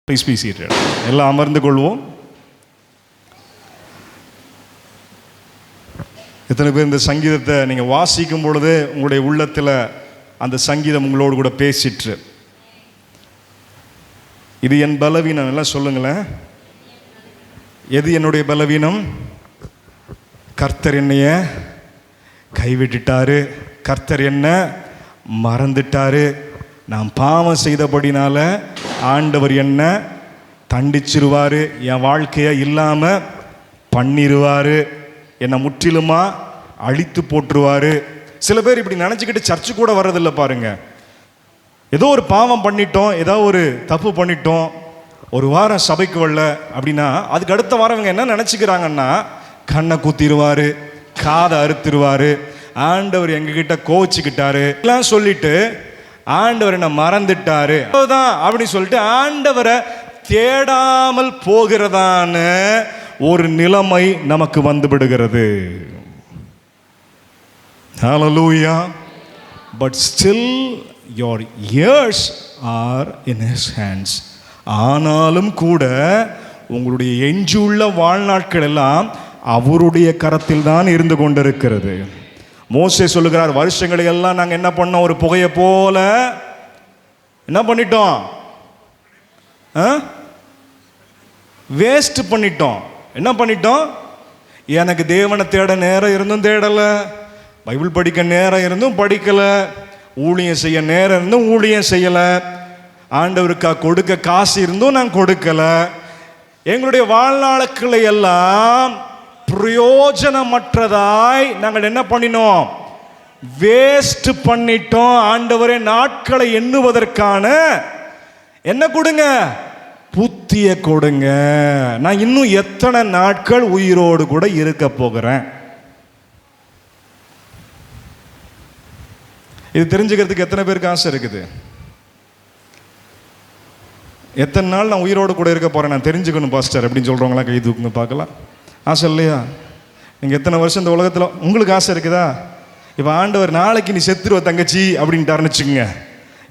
Please be seated. எல்லாம் அமர்ந்து கொள்வோம். எத்தனை பேர் இந்த சங்கீதத்தை நீங்கள் வாசிக்கும் பொழுது உங்களுடைய உள்ளத்தில் அந்த சங்கீதம் உங்களோடு கூட பேசிற்று? இது என் பலவீனம் எல்லாம் சொல்லுங்களேன். எது என்னுடைய பலவீனம்? கர்த்தர் என்னைய கைவிட்டுட்டாரு, கர்த்தர் என்ன மறந்துட்டாரு, நான் பாவம் செய்தபடினால ஆண்டவர் என்ன தண்டிச்சிருவாரு, என் வாழ்க்கையை இல்லாமல் பண்ணிடுவார், என்னை முற்றிலுமா அழித்து போட்டுருவார். சில பேர் இப்படி நினச்சிக்கிட்டு சர்ச்சு கூட வர்றதில்லை பாருங்க. ஏதோ ஒரு பாவம் பண்ணிட்டோம், ஏதோ ஒரு தப்பு பண்ணிட்டோம், ஒரு வாரம் சபைக்கு வரல அப்படின்னா அதுக்கு அடுத்த வாரம் இவங்க என்ன நினச்சிக்கிறாங்கன்னா கண்ணை குத்திடுவார், காதை அறுத்துருவார், ஆண்டவர் எங்ககிட்ட கோவிச்சுக்கிட்டாரு எல்லாம் சொல்லிட்டு ஆண்டவர் என்ன மறந்துட்டாரு அப்படின்னு சொல்லிட்டு ஆண்டவரை தேடாமல் போகிறதான ஒரு நிலைமை நமக்கு வந்து விடுகிறது. Hallelujah. But still your ears are in his hands. ஆனாலும் கூட உங்களுடைய எஞ்சியுள்ள வாழ்நாட்கள் எல்லாம் அவருடைய கரத்தில் தான் இருந்து கொண்டிருக்கிறது. மோசே சொல்லுகிறார், வருஷங்களை எல்லாம் நாங்கள் என்ன பண்ணோம், ஒரு புகையை போல என்ன பண்ணிட்டோம், வேஸ்ட் பண்ணிட்டோம். என்ன பண்ணிட்டோம்? எனக்கு தேவனை தேட நேரம் இருந்தும் தேடலை, பைபிள் படிக்க நேரம் இருந்தும் படிக்கலை, ஊழியம் செய்ய நேரம் இருந்தும் ஊழியம் செய்யலை, ஆண்டவருக்காக கொடுக்க காசு இருந்தும் நான் கொடுக்கலை. எங்களுடைய வாழ்நாட்களை எல்லாம் பிரயோஜனமற்றதாய் நாங்கள் என்ன பண்ணினோம், வேஸ்ட் பண்ணிட்டோம். ஆண்டவரே நாட்களை எண்ணுவதற்கான என்ன கொடுங்க, புத்திய கொடுங்க. நான் இன்னும் எத்தனை நாட்கள் உயிரோடு கூட இருக்க போகிறேன்? இது தெரிஞ்சுக்கிறதுக்கு எத்தனை பேருக்கு ஆசை இருக்குது? எத்தனை நாள் நான் உயிரோடு கூட இருக்க போறேன் நான் தெரிஞ்சுக்கணும் பாஸ்டர் அப்படின்னு சொல்றவங்களா கை தூக்குங்க பார்க்கலாம். ஆசை இல்லையா? நீங்கள் எத்தனை வருஷம் இந்த உலகத்தில் உங்களுக்கு ஆசை இருக்குதா? இப்போ ஆண்டவர் நாளைக்கு நீ செத்துருவ தங்கச்சி அப்படின்ட்டு வச்சுக்கோங்க,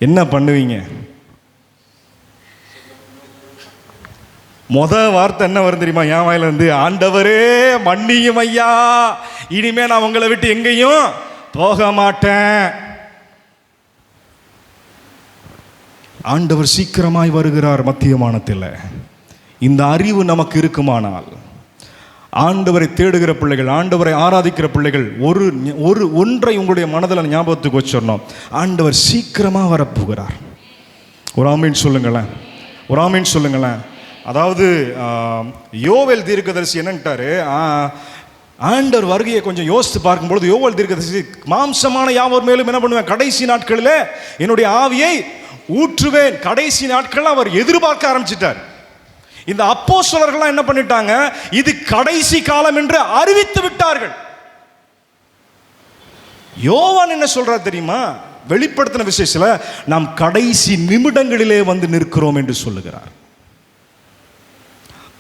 என்ன பண்ணுவீங்க? வார்த்தை என்ன வரும் தெரியுமா என் வாயில இருந்து? ஆண்டவரே மன்னியும் ஐயா, இனிமே நான் உங்களை விட்டு எங்கேயும் போக மாட்டேன். ஆண்டவர் சீக்கிரமாய் வருகிறார் மத்தியமானத்தில். இந்த அறிவு நமக்கு இருக்குமானால், ஆண்டவரை தேடுகிற பிள்ளைகள், ஆண்டவரை ஆராதிக்கிற பிள்ளைகள் ஒன்றை உங்களுடைய மனதில் ஞாபகத்துக்கு வச்சிடணும், ஆண்டவர் சீக்கிரமாக வரப்போகிறார். ஒரு ஆமீன் சொல்லுங்களேன், ஒரு ஆமீன் சொல்லுங்களேன். அதாவது யோவேல் தீர்க்கதரிசி என்னன்ட்டாரு, ஆண்டவர் வருகையை கொஞ்சம் யோசித்து பார்க்கும்பொழுது யோவேல் தீர்க்கதரிசி, மாம்சமான யாவர் மேலும் என்ன பண்ணுவேன், கடைசி நாட்களில் என்னுடைய ஆவியை ஊற்றுவேன். கடைசி நாட்கள் அவர் எதிர்பார்க்க ஆரம்பிச்சிட்டார். இந்த அப்போஸ்தலர்கள் என்ன பண்ணிட்டாங்க, இது கடைசி காலம் என்று அறிவித்து விட்டார்கள். யோவான் என்ன சொல்றார் தெரியுமா? வெளிப்படுத்தின விசேஷத்துல நாம் கடைசி நிமிடங்களிலே வந்து நிற்கிறோம் என்று சொல்லுகிறார்.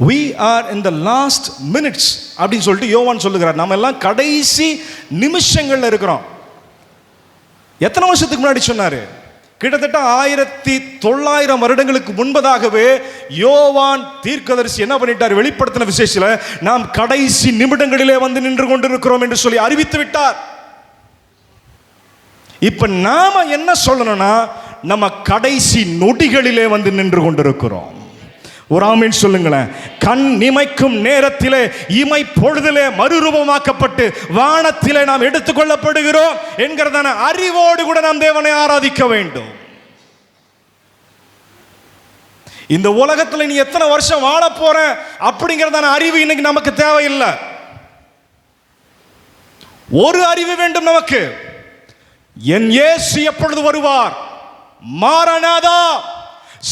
We are in the last minutes அப்படின்னு சொல்லிட்டு யோவான் சொல்லுகிறார். நாம எல்லாம் கடைசி நிமிஷங்கள்ல இருக்கிறோம். எத்தனை வருஷத்துக்கு முன்னாடி சொன்னாரு? கிட்டத்தட்ட 1900 வருடங்களுக்கு முன்பதாகவே யோவான் தீர்க்கதரிசி என்ன பண்ணிட்டார்? வெளிப்படுத்தின விசேஷத்துல நாம் கடைசி நிமிடங்களிலே வந்து நின்று கொண்டிருக்கிறோம் என்று சொல்லி அறிவித்து விட்டார். இப்ப நாம என்ன சொல்லணும்னா, நம்ம கடைசி நொடிகளிலே வந்து நின்று கொண்டிருக்கிறோம். ஒரு ஆமீன் சொல்லுங்களேன். கண் இமைக்கும் நேரத்திலே, இமை பொழுதிலே மறுரூபமாக்கப்பட்டு வானத்திலே நாம் எடுத்துக்கொள்ளப்படுகிறோம் என்கிறதான அறிவோடு கூட நாம் தேவனை ஆராதிக்க வேண்டும். இந்த உலகத்தில் நீ எத்தனை வருஷம் வாழ போற அப்படிங்கிறதான அறிவு இன்னைக்கு நமக்கு தேவையில்லை. ஒரு அறிவு வேண்டும் நமக்கு, என் இயேசு எப்பொழுது வருவார்? மாரநாதா,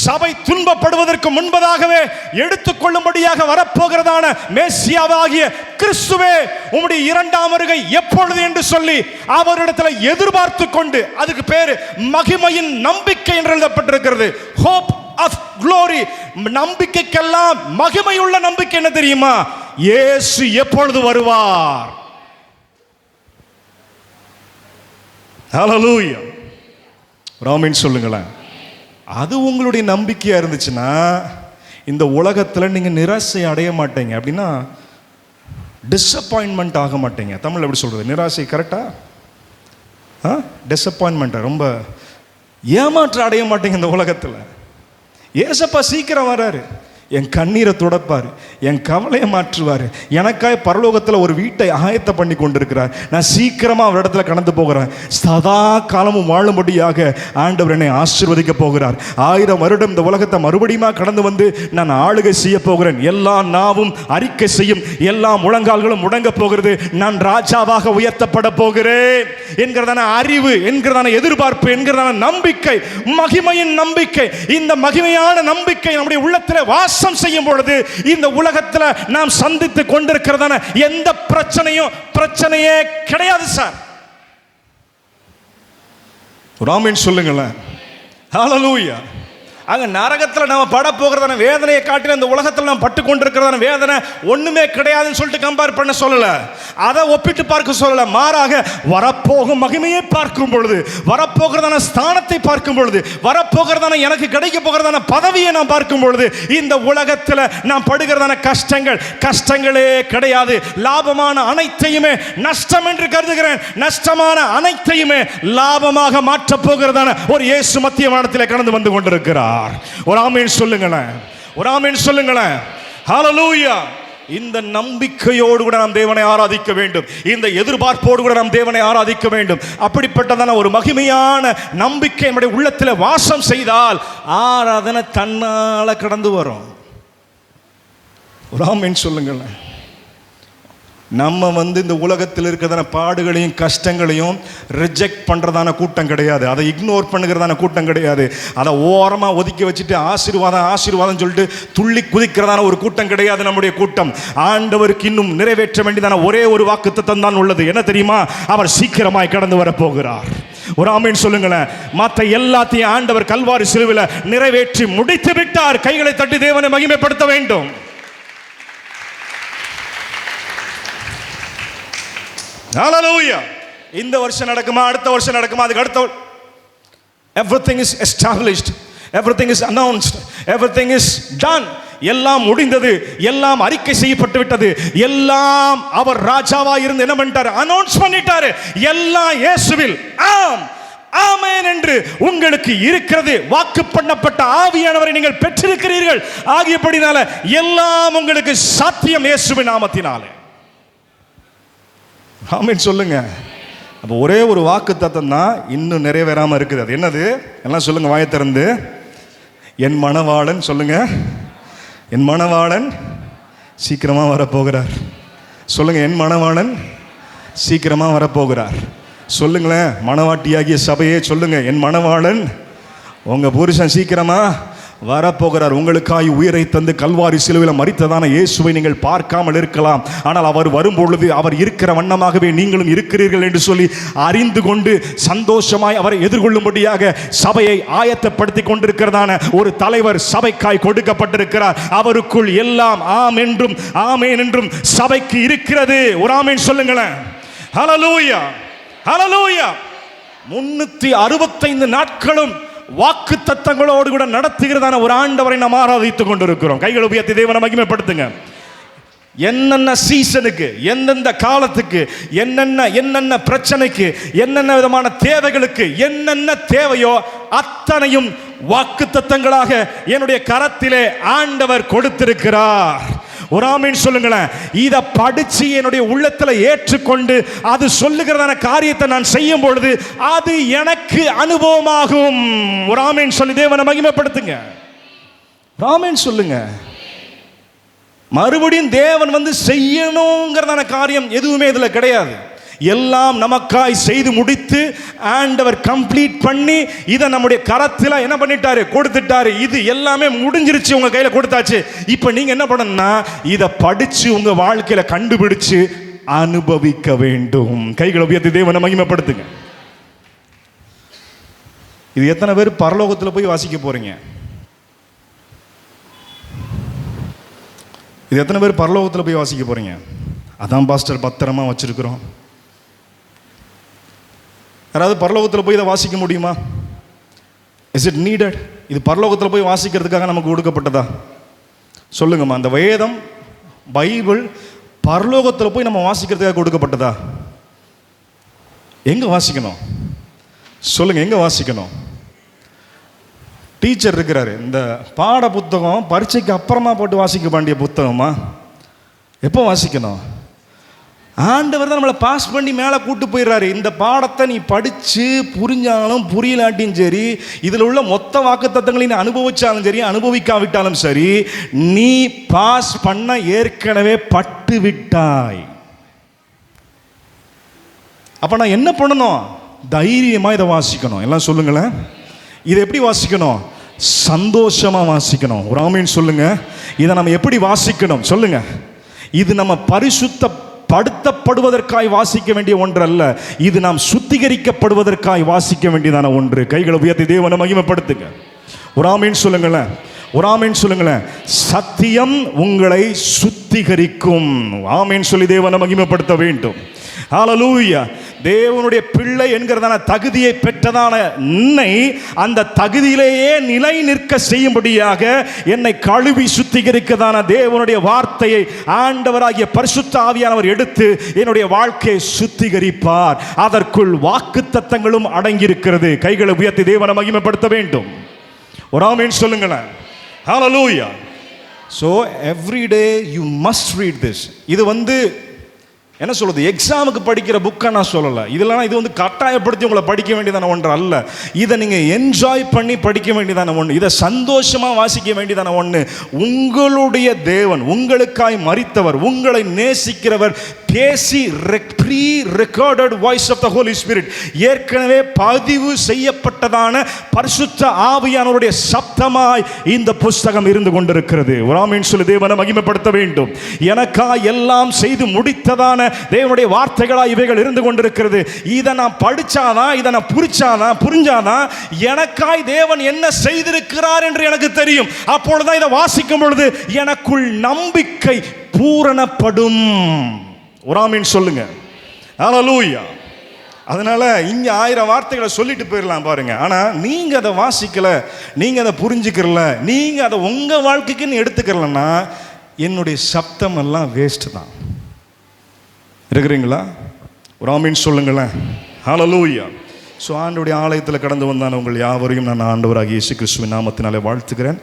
சபை துன்பப்படுவதற்கு முன்பதாகவே எடுத்துக்கொள்ளும்படியாக வரப்போகிறதான மேசியாவாகிய கிறிஸ்துவே, உம்முடைய இரண்டாம் வருகை எப்பொழுது என்று சொல்லி அவரிடத்தில் எதிர்பார்த்து கொண்டு, அதுக்கு பேரு மகிமையின் நம்பிக்கை என்று எழுதப்பட்டிருக்கிறது. Hope of glory. நம்பிக்கைக்கெல்லாம் மகிமையுள்ள நம்பிக்கை என்ன தெரியுமா? இயேசு எப்பொழுது வருவார். ஹல்லேலூயா. ஆமென் சொல்லுங்களேன். அது உங்களுடைய நம்பிக்கையா இருந்துச்சுன்னா இந்த உலகத்தில் நீங்கள் நிராசை அடைய மாட்டீங்க. அப்படின்னா டிஸப்பாயின்மெண்ட் ஆக மாட்டீங்க. தமிழ் எப்படி சொல்கிறது? நிராசை கரெக்டாக? டிஸப்பாயின்மெண்ட்டை ரொம்ப ஏமாற்றம் அடைய மாட்டீங்க இந்த உலகத்தில். ஏசப்பா சீக்கிரம் வராரு, என் கண்ணீரை துடைப்பார், என் கவலையை மாற்றுவார், எனக்காய் பரலோகத்தில் ஒரு வீட்டை ஆயத்த பண்ணி கொண்டிருக்கிறார். நான் சீக்கிரமாக அவர் இடத்துல கடந்து போகிறேன். சதா காலமும் வாழும்படியாக ஆண்டவர் என்னை ஆசீர்வதிக்க போகிறார். 1000 வருடம் இந்த உலகத்தை மறுபடியும் கடந்து வந்து நான் ஆளுகை செய்ய போகிறேன். எல்லா நாவும் அறிக்கை செய்யும், எல்லா முழங்கால்களும் முடங்க போகிறது. நான் ராஜாவாக உயர்த்தப்பட போகிறேன் என்கிறதான அறிவு, என்கிறதான எதிர்பார்ப்பு, என்கிறதான நம்பிக்கை, மகிமையின் நம்பிக்கை. இந்த மகிமையான நம்பிக்கை நம்முடைய உள்ளத்தில் செய்யும் பொழுது இந்த உலகத்தில் நாம் சந்தித்து கொண்டிருக்கிறதான எந்த பிரச்சனையே கிடையாது சார். ஒரு ஆமென் சொல்லுங்களேன். ஹல்லேலூயா. அங்க நரகத்தில் நம்ம பட போகிறதான வேதனையை காட்டின இந்த உலகத்தில் நாம் பட்டு கொண்டிருக்கிறதான வேதனை ஒண்ணுமே கிடையாதுன்னு சொல்லிட்டு கம்பேர் பண்ண சொல்லல, அதை ஒப்பிட்டு பார்க்க சொல்லல. மாறாக வரப்போகும் மகிமையை பார்க்கும் பொழுது, வரப்போகிறதான ஸ்தானத்தை பார்க்கும் பொழுது, வரப்போகிறதான எனக்கு கிடைக்க போகிறதான பதவியை நாம் பார்க்கும் பொழுது, இந்த உலகத்தில் நாம் படுகிறதான கஷ்டங்களே கிடையாது. லாபமான அனைத்தையுமே நஷ்டம் என்று கருதுகிறேன். நஷ்டமான அனைத்தையுமே லாபமாக மாற்றப் போகிறதான ஒரு இயேசு மத்திய வானத்தில் கடந்து வந்து கொண்டிருக்கிறார். ஒரு ஆமென் சொல்லுங்களேன், ஒரு ஆமென் சொல்லுங்களேன். ஹல்லேலூயா. இந்த நம்பிக்கையோடு கூட நாம் தேவனை ஆராதிக்க வேண்டும். இந்த எதிர்பார்ப்போடு கூட நாம் தேவனை ஆராதிக்க வேண்டும். அப்படிப்பட்டதான ஒரு மகிமையான நம்பிக்கை நம்முடைய உள்ளத்தில் வாசம் செய்தால் ஆராதனை தன்னால கடந்து வரும். ஒரு ஆமென் சொல்லுங்களேன். நம்ம இந்த உலகத்தில் இருக்கிறதான பாடுகளையும் கஷ்டங்களையும் ரிஜெக்ட் பண்ணுறதான கூட்டம் கிடையாது. அதை இக்னோர் பண்ணுகிறதான கூட்டம் கிடையாது. அதை ஓரமாக ஒதுக்கி வச்சுட்டு ஆசீர்வாதம் சொல்லிட்டு துள்ளி குதிக்கிறதான ஒரு கூட்டம் கிடையாது நம்முடைய கூட்டம். ஆண்டவருக்கு இன்னும் நிறைவேற்ற வேண்டியதான ஒரே ஒரு வாக்குத்தத்தம் தான் உள்ளது. என்ன தெரியுமா? அவர் சீக்கிரமாய் கடந்து வர போகிறார். ஒரு ஆமென் சொல்லுங்களேன். மற்ற எல்லாத்தையும் ஆண்டவர் கல்வாரி சிலுவையில் நிறைவேற்றி முடித்து விட்டார். கைகளை தட்டி தேவனை மகிமைப்படுத்த வேண்டும். ஹல்லேலூயா. இந்த வருஷம் நடக்குமா, அடுத்த வருஷம் நடக்குமா, அதுக்கு அடுத்த, everything is established, everything is announced, everything is done. எல்லாம் முடிந்தது, எல்லாம் அறிக்கை செய்யப்பட்டு விட்டது, எல்லாம் அவர் ராஜாவா இருந்து என்ன பண்ணிட்டாரு? அனௌன்ஸ் பண்ணிட்டாரு. எல்லாம் இயேசுவில் ஆம் ஆமென் என்று உங்களுக்கு இருக்கிறது. வாக்கு பண்ணப்பட்ட ஆவியானவரை நீங்கள் பெற்றிருக்கிறீர்கள். ஆகியபடினால எல்லாம் உங்களுக்கு சாத்தியம் இயேசுவின் நாமத்தினாலே. ஆமென் சொல்லுங்க. அப்போ ஒரே ஒரு வாக்கு தத்தம் தான் இன்னும் நிறைவேறாமல் இருக்குது. அது என்னது? எல்லாம் சொல்லுங்க வாயை திறந்து. என் மணவாளன் சொல்லுங்க. என் மணவாளன் சீக்கிரமாக வரப்போகிறார். சொல்லுங்க, என் மணவாளன் சீக்கிரமாக வரப்போகிறார். சொல்லுங்களேன், மணவாட்டியாகிய சபையே சொல்லுங்க, என் மணவாளன் உங்க புருஷன் சீக்கிரமா வரப்போகிறார். உங்களுக்காய் உயிரை தந்து கல்வாரி சிலுவையில் மரித்ததான இயேசுவை நீங்கள் பார்க்காமல் இருக்கலாம். ஆனால் அவர் வரும்பொழுது அவர் இருக்கிற வண்ணமாகவே நீங்களும் இருக்கிறீர்கள் என்று சொல்லி அறிந்து கொண்டு சந்தோஷமாய் அவரை எதிர்கொள்ளும்படியாக சபையை ஆயத்தப்படுத்தி கொண்டிருக்கிறதான ஒரு தலைவர் சபைக்காய் கொடுக்கப்பட்டிருக்கிறார். அவருக்குள் எல்லாம் ஆம் என்றும் ஆமேன் என்றும் சபைக்கு இருக்கிறது. ஒரு ஆமேன் சொல்லுங்களேன். ஹல்லேலூயா, ஹல்லேலூயா. 365 நாட்களும் வாக்கு தத்தங்களோடு கூட நடத்துகிறதான ஒரு ஆண்டவரை நாம் ஆராதித்துக் கொண்டிருக்கிறோம். கைகளை உயர்த்தி தேவனை மகிமைப்படுத்துங்க. என்னென்ன சீசனுக்கு, எந்தெந்த காலத்துக்கு, என்னென்ன பிரச்சனைக்கு, என்னென்ன விதமான தேவைகளுக்கு என்னென்ன தேவையோ அத்தனையும் வாக்கு தத்தங்களாக என்னுடைய கரத்திலே ஆண்டவர் கொடுத்திருக்கிறார். ஒரு ஆமென் சொல்லுங்களேன். இதை படிச்சு என்னுடைய உள்ளத்தில் ஏற்றுக்கொண்டு அது சொல்லுகிறதான காரியத்தை நான் செய்யும் பொழுது அது எனக்கு அனுபவமாகும். ஒரு ஆமென் சொல்லி தேவனை மகிமைப்படுத்துங்க. ஆமென் சொல்லுங்க. மறுபடியும் தேவன் செய்யணுங்கிறதான காரியம் எதுவுமே இதில் கிடையாது. எல்லாம் நமக்காய் செய்து முடித்து ஆண்டவர் கம்ப்ளீட் பண்ணி இதை நம்முடைய கரத்தில் என்ன பண்ணிட்டாரு? கொடுத்துட்டாரு. இது எல்லாமே முடிஞ்சிருச்சு, உங்க கையில் கொடுத்தாச்சு. இப்போ நீங்க என்ன பண்ணணும்னா இதை படிச்சு உங்க வாழ்க்கையில கண்டுபிடிச்சு அனுபவிக்க வேண்டும். கைகளை உயர்த்தி தேவனை மகிமைப்படுத்துங்க. இது எத்தனை பேர் பரலோகத்தில் போய் வாசிக்க போறீங்க? இது எத்தனை பேர் பரலோகத்தில் போய் வாசிக்க போறீங்க? அதான் பாஸ்டர் பத்திரமா வச்சிருக்கிறோம். யாராவது பரலோகத்தில் போய் இதை வாசிக்க முடியுமா? Is it needed? இது பரலோகத்தில் போய் வாசிக்கிறதுக்காக நமக்கு கொடுக்கப்பட்டதா? சொல்லுங்கம்மா, அந்த வேதம் பைபிள் பரலோகத்தில் போய் நம்ம வாசிக்கிறதுக்காக கொடுக்கப்பட்டதா? எங்கே வாசிக்கணும் சொல்லுங்கள், எங்கே வாசிக்கணும்? டீச்சர் இருக்கிறாரு, இந்த பாட புத்தகம் பரீட்சைக்கு அப்புறமா போட்டு வாசிக்க வேண்டிய புத்தகமா? எப்போ வாசிக்கணும்? ஆண்டவர் தான் நம்மளை பாஸ் பண்ணி மேலே கூட்டு போயிடுறாரு. இந்த பாடத்தை நீ படித்து புரிஞ்சாலும் புரியலாட்டியும் சரி, இதில் உள்ள மொத்த வாக்குத்தத்தங்களை நீ அனுபவிச்சாலும் சரி அனுபவிக்காவிட்டாலும் சரி, நீ பாஸ் பண்ண ஏற்கனவே பட்டு விட்டாய். அப்போ நான் என்ன பண்ணணும்? தைரியமாக இதை வாசிக்கணும். எல்லாம் சொல்லுங்களேன், இதை எப்படி வாசிக்கணும்? சந்தோஷமாக வாசிக்கணும். ஒரு ஆமீன் சொல்லுங்க. இதை நம்ம எப்படி வாசிக்கணும் சொல்லுங்க. இது நம்ம பரிசுத்தப்படுத்தப்படுவதற்காய் வாசிக்க வேண்டிய ஒன்று அல்ல, இது நாம் சுத்திகரிக்கப்படுவதற்காய் வாசிக்க வேண்டியதான ஒன்று. கைகளை உயர்த்தி தேவனை மகிமைப்படுத்துங்க. ஒரு ஆமீன் சொல்லுங்களேன், ஒரு ஆமீன் சொல்லுங்களேன். சத்தியம் உங்களை சுத்திகரிக்கும். ஆமீன் சொல்லி தேவனை மகிமைப்படுத்த வேண்டும். ஹல்லேலூயா. தேவனுடைய பிள்ளை என்கிறதான தகுதியை பெற்றதான என்னை அந்த தகுதியிலேயே நிலை நிற்க செய்யும்படியாக என்னை கழுவி சுத்திகரிக்கதான தேவனுடைய வார்த்தையை ஆண்டவராகிய பரிசுத்த ஆவியானவர் எடுத்து என்னுடைய வாழ்க்கையை சுத்திகரிப்பார். அதற்குள் வாக்குத்தத்தங்களும் அடங்கியிருக்கிறது. கைகளை உயர்த்தி தேவனை மகிமைப்படுத்த வேண்டும். ஒரு ஆமென் சொல்லுங்களேன். ஹல்லேலூயா. So every day you must read this. இது என்ன சொல்றது, எக்ஸாமுக்கு படிக்கிற புக்கை நான் சொல்லலை. இதெல்லாம் இது கட்டாயப்படுத்தி உங்களை படிக்க வேண்டியதான ஒன்று அல்ல. இதை நீங்கள் என்ஜாய் பண்ணி படிக்க வேண்டியதான ஒன்று, இதை சந்தோஷமாக வாசிக்க வேண்டியதான ஒன்று. உங்களுடைய தேவன், உங்களுக்காய் மரித்தவர், உங்களை நேசிக்கிறவர் பேசி pre recorded voice of the Holy Spirit, ஏற்கனவே பதிவு செய்யப்பட்டதான பரிசுத்த ஆவியானவருடைய சப்தமாய் இந்த புஸ்தகம் இருந்து கொண்டிருக்கிறது. ஒரு ஆமென் சொல்லி தேவனை மகிமைப்படுத்த வேண்டும். எனக்காய் எல்லாம் செய்து முடித்ததான தேவனுடைய வார்த்தைகளாய் இவைகள் இருந்து கொண்டிருக்கிறது. இதை நான் படிச்சாதான், இதை நான் புரிஞ்சாதான் எனக்காய் தேவன் என்ன செய்திருக்கிறார் என்று எனக்கு தெரியும். அப்பொழுதுதான் இதை வாசிக்கும் பொழுது எனக்குள் நம்பிக்கை பூரணப்படும். ஒரு ஆமென் சொல்லுங்க. ஹல்லேலூயா. அதனால இங்க 1000 வார்த்தைகளை சொல்லிட்டு போயிடலாம் பாருங்க. ஆனா நீங்க அதை வாசிக்கல, நீங்க அதை புரிஞ்சுக்கிறல, நீங்க அதை உங்க வாழ்க்கைக்குன்னு எடுத்துக்கிறலன்னா என்னுடைய சப்தம் எல்லாம் வேஸ்ட் தான். இருக்கிறீங்களா? ஒரு ஆமென் சொல்லுங்களேன். ஹல்லேலூயா. ஸோ ஆண்டவருடைய ஆலயத்தில் கடந்து வந்தான உங்கள் யாவரையும் நான் ஆண்டவராகிய இயேசு கிறிஸ்துவின் நாமத்தினாலே வாழ்த்துக்கிறேன்,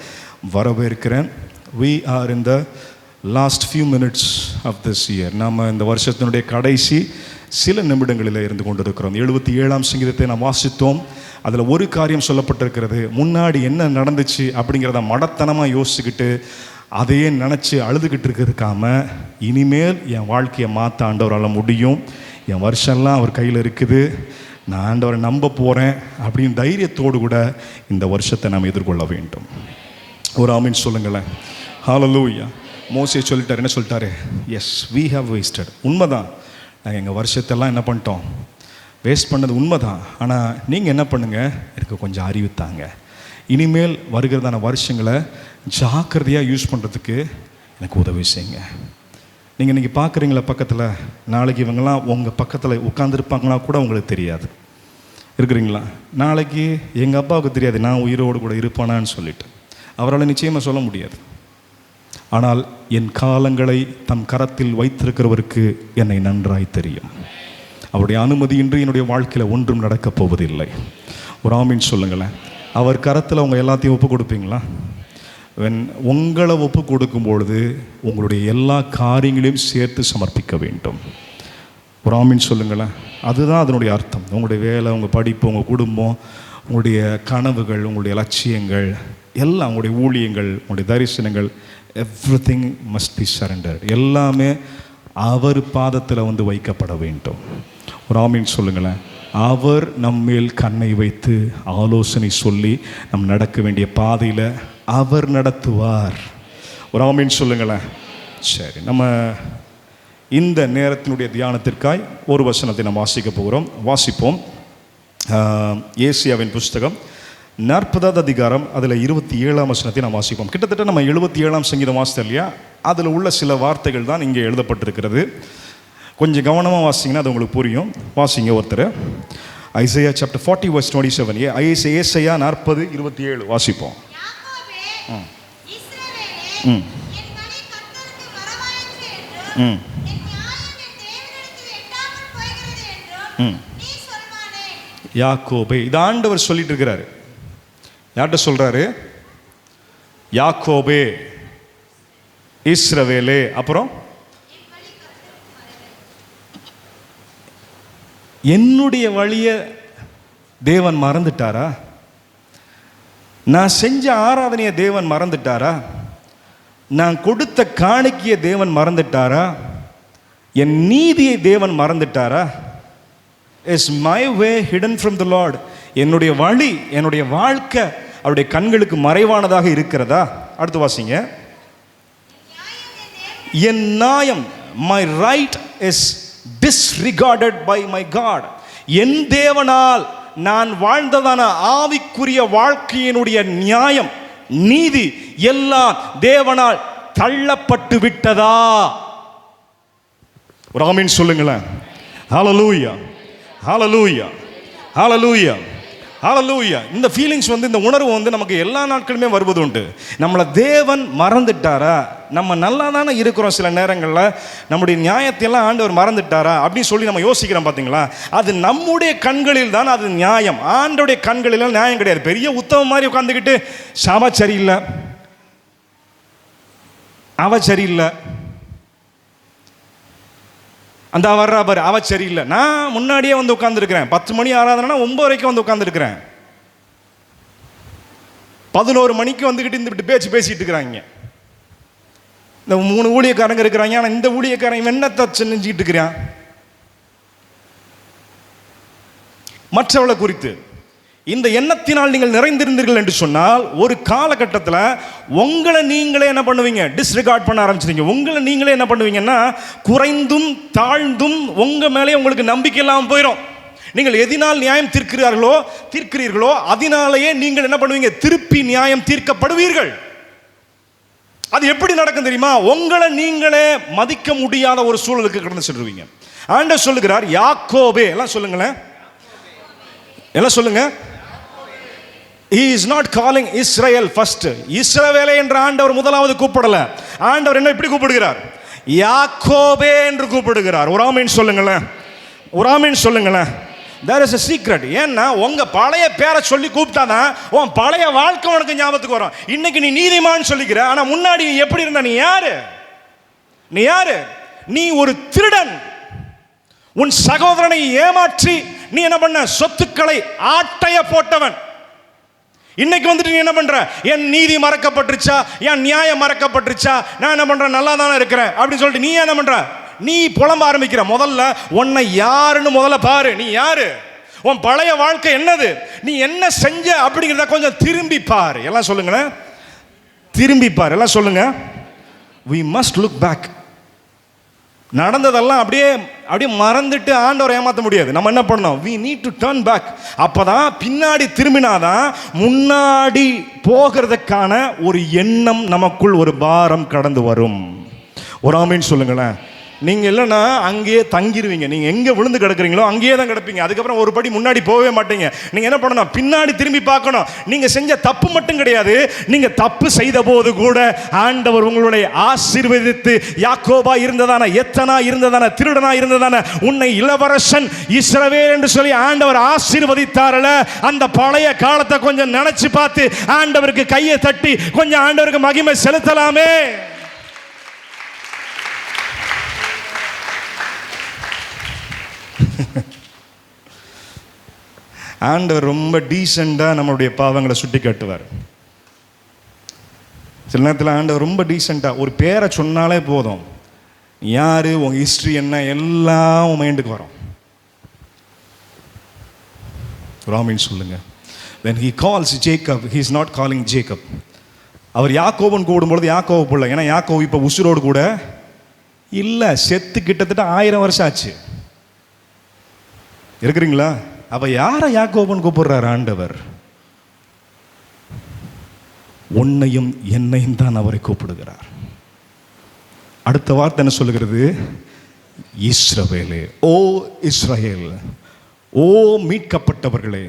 வரவேற்கிறேன். We are in the last few minutes of this year. நாம் இந்த வருஷத்தினுடைய கடைசி சில நிமிடங்களில் இருந்து கொண்டிருக்கிறோம். 77ஆம் சங்கீதத்தை நாம் வாசித்தோம். அதில் ஒரு காரியம் சொல்லப்பட்டிருக்கிறது. முன்னாடி என்ன நடந்துச்சு அப்படிங்கிறத மடத்தனமாக யோசிச்சுக்கிட்டு அதையே நினச்சி அழுதுகிட்டு இருக்கிறதுக்காம, இனிமேல் என் வாழ்க்கையை மாற்ற ஆண்டவரால் முடியும், என் வருஷம்லாம் அவர் கையில் இருக்குது, நான் ஆண்டவரை நம்ப போகிறேன் அப்படின்னு தைரியத்தோடு கூட இந்த வருஷத்தை நாம் எதிர்கொள்ள வேண்டும். ஒரு ஆமென் சொல்லுங்களேன். ஹல்லேலூயா. மோசே சொல்லிட்டார், என்ன சொல்லிட்டாரு? Yes, we have wasted. உண்மைதான், நாங்கள் எங்கள் வருஷத்தெல்லாம் என்ன பண்ணிட்டோம், வேஸ்ட் பண்ணது உண்மைதான். ஆனால் நீங்கள் என்ன பண்ணுங்கள், எனக்கு கொஞ்சம் அறிவித்தாங்க, இனிமேல் வருகிறதான வருஷங்களை ஜாக்கிரதையாக யூஸ் பண்ணுறதுக்கு எனக்கு உதவி செய்யுங்க. நீங்கள் இன்றைக்கி பார்க்குறீங்களா பக்கத்தில், நாளைக்கு இவங்கெல்லாம் உங்கள் பக்கத்தில் உட்காந்துருப்பாங்களா கூட உங்களுக்கு தெரியாது. இருக்கிறீங்களா? நாளைக்கு எங்கள் அப்பாவுக்கு தெரியாது நான் உயிரோடு கூட இருப்பானான்னு சொல்லிட்டு, அவரால் நிச்சயமாக சொல்ல முடியாது. ஆனால் என் காலங்களை தம் கரத்தில் வைத்திருக்கிறவருக்கு என்னை நன்றாய் தெரியும். அவருடைய அனுமதியின்றி என்னுடைய வாழ்க்கையில் ஒன்றும் நடக்கப் போவதில்லை. ஒரு ஆமீன் சொல்லுங்களேன். அவர் கரத்தில் அவங்க எல்லாத்தையும் ஒப்பு கொடுப்பீங்களா? உங்களை ஒப்பு கொடுக்கும் பொழுது உங்களுடைய எல்லா காரியங்களையும் சேர்த்து சமர்ப்பிக்க வேண்டும். ஒரு ஆமீன் சொல்லுங்களேன். அதுதான் அதனுடைய அர்த்தம். உங்களுடைய வேலை, உங்கள் படிப்பு, உங்கள் குடும்பம், உங்களுடைய கனவுகள், உங்களுடைய லட்சியங்கள் எல்லாம், உங்களுடைய ஊழியங்கள், உங்களுடைய தரிசனங்கள், everything must be surrendered. எல்லாமே அவர் பாதத்தில் வைக்கப்பட வேண்டும். ஒரு ஆமீன் சொல்லுங்களேன். அவர் நம்மேல் கண்ணை வைத்து ஆலோசனை சொல்லி நம் நடக்க வேண்டிய பாதையில் அவர் நடத்துவார். ஒரு ஆமீன் சொல்லுங்களேன். சரி, நம்ம இந்த நேரத்தினுடைய தியானத்திற்காய் ஒரு வசனத்தை நாம் வாசிக்க போகிறோம். வாசிப்போம். ஏசாயாவின் புஸ்தகம் 40வது அதிகாரம், அதில் 27ஆம் வசனத்தை நாம் வாசிப்போம். கிட்டத்தட்ட நம்ம 77ஆம் சங்கீதம் வாசித்தோம் இல்லையா? அதில் உள்ள சில வார்த்தைகள் தான் இங்கே எழுதப்பட்டிருக்கிறது. கொஞ்சம் கவனமாக வாசிங்கன்னா அது உங்களுக்கு புரியும். வாசிங்க ஒருத்தர். Isaiah chapter 40 verse 27. ஏசாயா 40:27 வாசிப்போம். ம் யாக்கோபே. இது ஆண்டவர் சொல்லிட்டு இருக்கிறாரு. யார்கிட்ட சொல்றாரு? யாக்கோபே, இஸ்ரவேலே. அப்புறம் என்னுடைய வழிய தேவன் மறந்துட்டாரா? நான் செஞ்ச ஆராதனையை தேவன் மறந்துட்டாரா? நான் கொடுத்த காணிக்கையை தேவன் மறந்துட்டாரா? என் நீதியை தேவன் மறந்துட்டாரா? Is my way hidden from the lord? என்னுடைய வழி, என்னுடைய வாழ்க்கை அவருடைய கண்களுக்கு மறைவானதாக இருக்கிறதா? அடுத்து வாசிங்க. என் நியாயம், my right is disregarded by my God. என் தேவனால் நான் வாழ்ந்ததான ஆவிக்குரிய வாழ்க்கையினுடைய நியாயம், நீதி எல்லாம் தேவனால் தள்ளப்பட்டு விட்டதா? ஒரு ஆமீன் சொல்லுங்களேன். ஹல்லேலூயா, ஹல்லேலூயா, ஹல்லேலூயா, ஹல்லேலூயா. இந்த ஃபீலிங்ஸ் இந்த உணர்வு நமக்கு எல்லா நாட்களுமே வருவது உண்டு. நம்மளை தேவன் மறந்துட்டாரா? நம்ம நல்லா தானே இருக்கிறோம். சில நேரங்களில் நம்முடைய நியாயத்தையெல்லாம் ஆண்டவர் மறந்துட்டாரா அப்படின்னு சொல்லி நம்ம யோசிக்கிறோம். பார்த்தீங்களா? அது நம்முடைய கண்களில் தான் அது நியாயம். ஆண்டோடைய கண்களில் நியாயம் கிடையாது. பெரிய உத்தம மாதிரி உட்காந்துக்கிட்டு சாபா சரியில்லை, அவ சரியில்லை, அந்த வர்றா பாரு அவ சரியில்லை, நான் முன்னாடியே உட்காந்துருக்கிறேன். 10 மணி ஆராதனா 9 வரைக்கும் உட்காந்துருக்கிறேன். 11 மணிக்கு வந்துக்கிட்டு இந்த பேச்சு பேசிட்டு இருக்கிறாங்க. இந்த 3 ஊழியக்காரங்க இருக்கிறாங்க. ஆனால் இந்த ஊழியக்காரன் என்னத்தை செஞ்சுக்கிட்டு இருக்கிறான்? மற்றவளை குறித்து இந்த எண்ணத்தினால் நீங்கள் நிறைந்திருந்தீர்கள் என்று சொன்னால் ஒரு காலகட்டத்தில் உங்களை நீங்களே என்ன பண்ணுவீங்க? டிஸ்ரிகார்ட் பண்ண ஆரம்பிச்சிருங்க. உங்களை நீங்களே என்ன பண்ணுவீங்கன்னா குறைந்தும் தாழ்ந்தும் உங்கள் மேலே உங்களுக்கு நம்பிக்கை இல்லாமல் போயிடும். நீங்கள் எதினால் நியாயம் தீர்க்கிறீர்களோ அதனாலேயே நீங்கள் என்ன பண்ணுவீங்க? திருப்பி நியாயம் தீர்க்கப்படுவீர்கள். அது எப்படி நடக்கும் தெரியுமா? உங்களை நீங்களே மதிக்க முடியாத ஒரு சூழலுக்கு கடந்து செல்வீங்க. ஆண்டவர் சொல்லுகிறார், யாக்கோபே. எல்லாம் சொல்லுங்களேன், எல்லாம் சொல்லுங்க. He is not calling Israel first. இஸ்ரவேலே என்ற ஆண்டவர் முதலாவது கூப்பிடல. ஆண்டவர் என்ன இப்படி கூப்பிடுகிறார்? யாக்கோபே என்று கூப்பிடுகிறார். ஒரு ஆமீன் சொல்லுங்களேன், ஒரு ஆமீன் சொல்லுங்களேன். There is a secret. ஏன்னா உங்க பழைய பேரை சொல்லி கூப்பிட்டாதான் உன் பழைய வாழ்க்கை உனக்கு ஞாபகத்துக்கு வரும். இன்னைக்கு நீ நீதிமான் சொல்லிக்கிற, ஆனா முன்னாடி நீ எப்படி இருந்த? நீ யாரு? நீ யாரு? நீ ஒரு திருடன். உன் சகோதரனை ஏமாற்றி நீ என்ன பண்ண? சொத்துக்களை ஆட்டைய போட்டவன். இன்னைக்கு நீ என்ன பண்ற? என் நீதி மறக்கப்பட்டுருச்சா, என் நியாயம் மறக்கப்பட்டுருச்சா, நான் என்ன பண்றேன்? நல்லா தானே இருக்கிறேன் அப்படின்னு சொல்லிட்டு நீ என்ன பண்ற? நீ புலம்ப ஆரம்பிக்கிற. முதல்ல உன்னை யாருன்னு முதல்ல பாரு. நீ யாரு? உன் பழைய வாழ்க்கை என்னது? நீ என்ன செஞ்ச அப்படிங்கிறத கொஞ்சம் திரும்பி பாரு. எல்லாம் சொல்லுங்களேன், திரும்பி பாரு. எல்லாம் சொல்லுங்க. we must look back. நடந்ததெல்லாம் அப்படியே மறந்துட்டு ஆண்டவரை ஏமாற்ற முடியாது. நம்ம என்ன பண்ணணும்? we need to turn back. அப்பதான் பின்னாடி திரும்பினாதான் முன்னாடி போகிறதுக்கான ஒரு எண்ணம் நமக்குள், ஒரு பாரம் கடந்து வரும். ஒரு ஆமீன் சொல்லுங்களேன். நீங்கள் இல்லைன்னா அங்கேயே தங்கிடுவீங்க. நீங்கள் எங்கே விழுந்து கிடக்குறீங்களோ அங்கேயே தான் கிடப்பீங்க. அதுக்கப்புறம் ஒரு படி முன்னாடி போகவே மாட்டீங்க. நீங்கள் என்ன பண்ணணும்? பின்னாடி திரும்பி பார்க்கணும். நீங்கள் செஞ்ச தப்பு மட்டும் கிடையாது, நீங்கள் தப்பு செய்த போது கூட ஆண்டவர் உங்களுடைய ஆசீர்வதித்து, யாக்கோபா இருந்ததான, எத்தனா இருந்ததான, திருடனா இருந்ததான உன்னை இளவரசன் இஸ்ரவேல் என்று சொல்லி ஆண்டவர் ஆசீர்வதித்தாரல. அந்த பழைய காலத்தை கொஞ்சம் நினைச்சு பார்த்து ஆண்டவருக்கு கையை தட்டி கொஞ்சம் ஆண்டவருக்கு மகிமை செலுத்தலாமே. ஆண்டவர் ரொம்ப டீசெண்டாக நம்மளுடைய பாவங்களை சுட்டி காட்டுவார். சில நேரத்தில் ஆண்டவர் ரொம்ப டீசெண்டாக ஒரு பேரை சொன்னாலே போதும், யார், உங்கள் ஹிஸ்ட்ரி என்ன, எல்லாம் உன் மைண்டுக்கு வரும். ராமின் சொல்லுங்க. when he calls Jacob, he is not calling Jacob. அவர் யாக்கோபுன்னு கூடும்பொழுது யாக்கோபு பிள்ளை. ஏன்னா யாக்கோபு இப்போ உசுரோடு கூட இல்லை, செத்து கிட்டத்தட்ட 1000 வருஷம் ஆச்சு. இருக்கிறீங்களா? அப்ப யாரை யாக்கோபுன்னு கூப்பிடுறார் ஆண்டவர்? உன்னையும் என்னையும் தான் அவரை கூப்பிடுகிறார். அடுத்த வார்த்தை என்ன சொல்லுகிறது? இஸ்ரவேலே, ஓ இஸ்ரவேல், ஓ மீட்கப்பட்டவர்களே,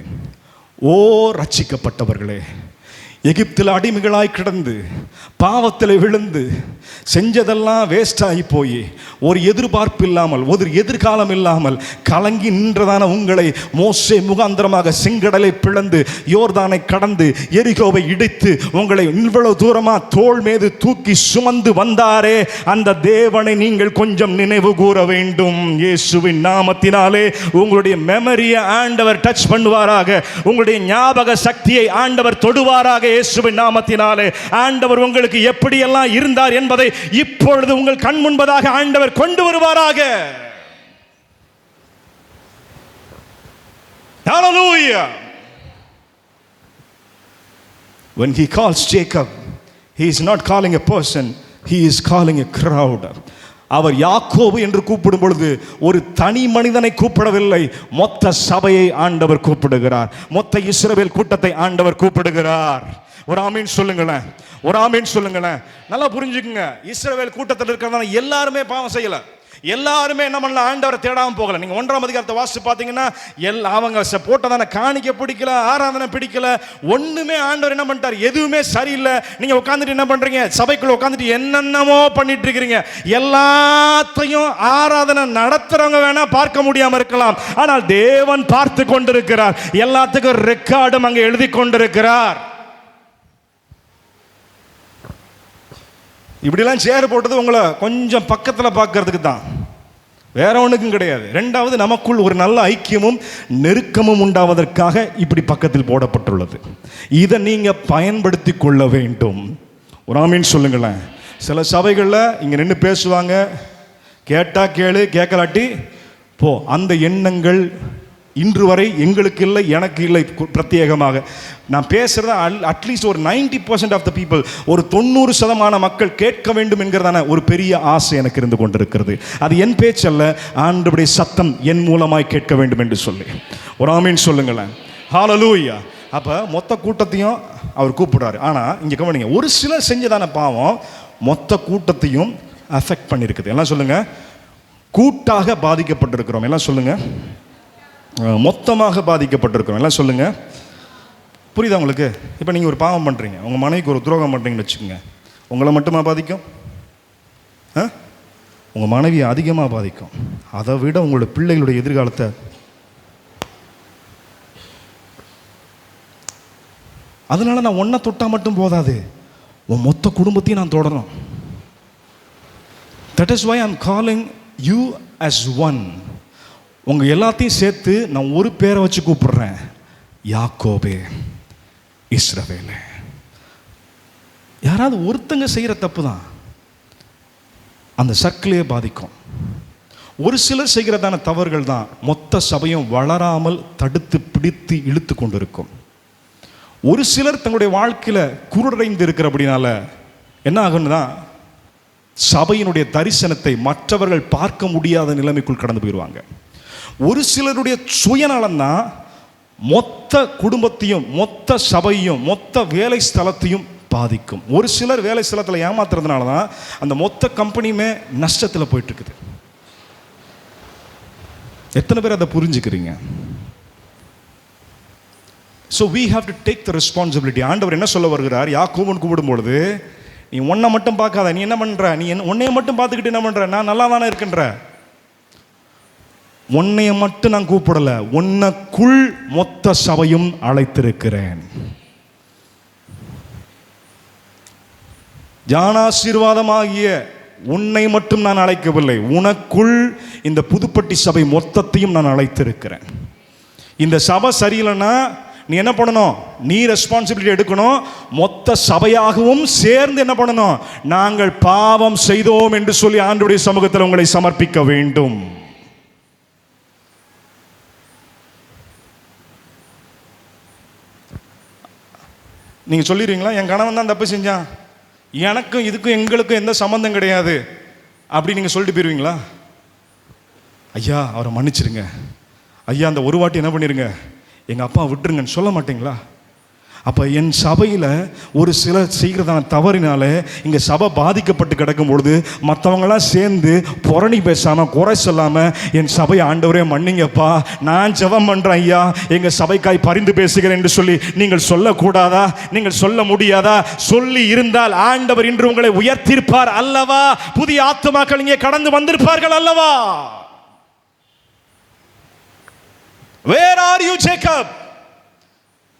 ஓ ரட்சிக்கப்பட்டவர்களே, எகிப்தில் அடிமைகளாய் கிடந்து பாவத்தில் விழுந்து செஞ்சதெல்லாம் வேஸ்ட் ஆகி போய் ஒரு எதிர்பார்ப்பு இல்லாமல், ஒரு எதிர்காலம் இல்லாமல் கலங்கி நின்றதான உங்களை மோசே முகாந்திரமாக செங்கடலை பிளந்து யோர்தானை கடந்து எரிகோவை இடித்து உங்களை இவ்வளவு தூரமா தோள் மீது தூக்கி சுமந்து வந்தாரே, அந்த தேவனை நீங்கள் கொஞ்சம் நினைவு கூற வேண்டும். இயேசுவின் நாமத்தினாலே உங்களுடைய மெமரியை ஆண்டவர் டச் பண்ணுவாராக, உங்களுடைய ஞாபக சக்தியை ஆண்டவர் தொடுவாராக. இயேசுவின் நாமத்தினாலே ஆண்டவர் உங்களுக்கு எப்படியெல்லாம் இருந்தார் என்பதை இப்பொழுது உங்கள் கண் முன்பதாக ஆண்டவர் கொண்டு வருவாராக. Hallelujah. When he calls Jacob, he is not calling a person, he is calling a crowd. அவர் யாக்கோபு என்று கூப்பிடும் பொழுது ஒரு தனி மனிதனை கூப்பிடவில்லை, மொத்த சபையை ஆண்டவர் கூப்பிடுகிறார், மொத்த இஸ்ரவேல் கூட்டத்தை ஆண்டவர் கூப்பிடுகிறார். ஒரு ஆமீன் சொல்லுங்களேன், ஒரு ஆமீன் சொல்லுங்களேன். நல்லா புரிஞ்சுக்குங்க, இஸ்ரவேல் கூட்டத்தில் இருக்கிறதான எல்லாருமே பாவம் செய்யல, எல்லாருமே என்ன பண்ணல, ஆண்டவரை தேடாம போகல. நீங்க 1ஆம் அதிகாரத்தை வாசிச்சு பாத்தீங்கன்னா அவங்க போட்டதான காணிக்க பிடிக்கல, ஆராதனை பிடிக்கல, ஒண்ணுமே ஆண்டவர் என்ன பண்ணிட்டார், எதுவுமே சரியில்லை. நீங்க உட்காந்துட்டு என்ன பண்றீங்க, சபைக்குள்ள உட்காந்துட்டு என்னென்னமோ பண்ணிட்டு இருக்கிறீங்க. எல்லாத்தையும் ஆராதனை நடத்துறவங்க வேணா பார்க்க முடியாம இருக்கலாம், ஆனால் தேவன் பார்த்து கொண்டிருக்கிறார். எல்லாத்துக்கும் ரெக்கார்டும் அங்க எழுதி கொண்டிருக்கிறார். இப்படிலாம் சேர் போட்டது உங்களை கொஞ்சம் பக்கத்தில் பார்க்கறதுக்கு தான், வேற ஒன்றுக்கும் கிடையாது. ரெண்டாவது, நமக்குள் ஒரு நல்ல ஐக்கியமும் நெருக்கமும் உண்டாவதற்காக இப்படி பக்கத்தில் போடப்பட்டுள்ளது. இதை நீங்க பயன்படுத்தி கொள்ள வேண்டும். ஒரு ஆமீன் சொல்லுங்களேன். சில சபைகளில் இங்கே நின்று பேசுவாங்க, கேட்டா கேளு, கேட்கலாட்டி போ. அந்த எண்ணங்கள் இன்று வரை எங்களுக்கு இல்லை, எனக்கு இல்லை. பிரத்யேகமாக நான் பேசுகிறத அட்லீஸ்ட் ஒரு 90% ஆஃப் த பீப்புள், ஒரு 90% மக்கள் கேட்க வேண்டும் என்கிறதான ஒரு பெரிய ஆசை எனக்கு இருந்து கொண்டிருக்கிறது. அது என் பேச்சல்ல, ஆண்டவருடைய சத்தம் என் மூலமாய் கேட்க வேண்டும் என்று சொல்லி ஒரு ஆமீன் சொல்லுங்களேன். ஹல்லேலூயா. அப்போ மொத்த கூட்டத்தையும் அவர் கூப்பிடுறாரு. ஆனால் இங்கே கவனிங்க, ஒரு சிலர் செஞ்சதான பாவம் மொத்த கூட்டத்தையும் அஃபெக்ட் பண்ணியிருக்குது. எல்லாம் சொல்லுங்க, கூட்டாக பாதிக்கப்பட்டிருக்கிறோம். எல்லாம் சொல்லுங்க, மொத்தமாக பாதிக்கப்பட்டிருக்கிறோம். எல்லாம் சொல்லுங்க, புரியுதா உங்களுக்கு? இப்போ நீங்கள் ஒரு பாவம் பண்ணுறீங்க, உங்கள் மனைவிக்கு ஒரு துரோகம் பண்ணுறீங்கன்னு வச்சுக்கோங்க, உங்களை மட்டுமா பாதிக்கும்? உங்கள் மனைவியை அதிகமாக பாதிக்கும். அதை விட உங்களோட பிள்ளைகளுடைய எதிர்காலத்தை, அதனால நான் ஒன்றை தொட்டால் மட்டும் போதாது, உன் மொத்த குடும்பத்தையும் நான் தொடரும். That is why I am calling you as one. உங்கள் எல்லாத்தையும் சேர்த்து நான் ஒரு பேரை வச்சு கூப்பிடுறேன், யாக்கோபே, இஸ்ரவேலே. யாராவது ஒருத்தங்க செய்கிற தப்பு தான் அந்த சர்க்கிளையே பாதிக்கும். ஒரு சிலர் செய்கிறதான தவறுகள் தான் மொத்த சபையும் வளராமல் தடுத்து பிடித்து இழுத்து கொண்டு இருக்கும். ஒரு சிலர் தங்களுடைய வாழ்க்கையில் குருடைந்து இருக்கிறபடினால என்ன ஆகுன்னு தான், சபையினுடைய தரிசனத்தை மற்றவர்கள் பார்க்க முடியாத நிலைமைக்குள் கடந்து போயிடுவாங்க. ஒரு சிலருடைய சுயநலம் தான் மொத்த குடும்பத்தையும், மொத்த சபையும், மொத்த வேலை ஸ்தலத்தையும் பாதிக்கும். ஒரு சிலர் வேலை ஸ்தலத்தில் ஏமாத்துறதுனால தான் அந்த மொத்த கம்பெனியுமே நஷ்டத்தில் போயிட்டு இருக்குது. எத்தனை பேர் அதை புரிஞ்சுக்கிறீங்க? So we have to take the responsibility. ஆண்டவர் என்ன சொல்ல வருகிறார், யாக்கோபுன்னு கூப்பிடும் பொழுது, நீ ஒன்றை மட்டும் பார்க்காத, நீ என்ன பண்ணுற, நீ உன்னைய மட்டும் பார்த்துக்கிட்டு என்ன பண்ணுற, நான் நல்லா தானே இருக்கின்ற, உன்னைய மட்டும் நான் கூப்பிடல, உன்னைக்குள் மொத்த சபையும் அழைத்திருக்கிறேன். ஜானாசீர்வாதமாகிய உன்னை மட்டும் நான் அழைக்கவில்லை, உனக்குள் இந்த புதுப்பட்டி சபை மொத்தத்தையும் நான் அழைத்திருக்கிறேன். இந்த சபை சரியில்லைன்னா நீ என்ன பண்ணணும், நீ ரெஸ்பான்சிபிலிட்டி எடுக்கணும். மொத்த சபையாகவும் சேர்ந்து என்ன பண்ணணும், நாங்கள் பாவம் செய்தோம் என்று சொல்லி ஆண்டவருடைய சமூகத்தில் உங்களை சமர்ப்பிக்க வேண்டும். நீங்க சொல்லிடுவீங்களா, என் கணவன் தான் தப்பு செஞ்சான், எனக்கும் இதுக்கும் எங்களுக்கும் எந்த சம்பந்தம் கிடையாது அப்படி நீங்க சொல்லிட்டு போயிருவீங்களா? ஐயா அவரை மன்னிச்சிருங்க, ஐயா அந்த ஒரு வாட்டி என்ன பண்ணிருங்க, எங்க அப்பா விட்டுருங்கன்னு சொல்ல மாட்டீங்களா? அப்போ என் சபையில் ஒரு சிலர் செய்கிறதான தவறினால இங்கே சபை பாதிக்கப்பட்டு கிடக்கும் பொழுது மற்றவங்களாம் சேர்ந்து புரணி பேசாமல் குறை சொல்லாமல் என் சபை ஆண்டவரே மன்னிங்கப்பா, நான் ஜெபம் பண்ணுறேன் ஐயா, எங்கள் சபைக்காய் பரிந்து பேசுகிறேன் என்று சொல்லி நீங்கள் சொல்லக்கூடாதா? நீங்கள் சொல்ல முடியாதா? சொல்லி இருந்தால் ஆண்டவர் இன்று உங்களை உயர்த்திருப்பார் அல்லவா? புதிய ஆத்துமாக்கள் இங்கே கடந்து வந்திருப்பார்கள் அல்லவா? Where are you, Jacob?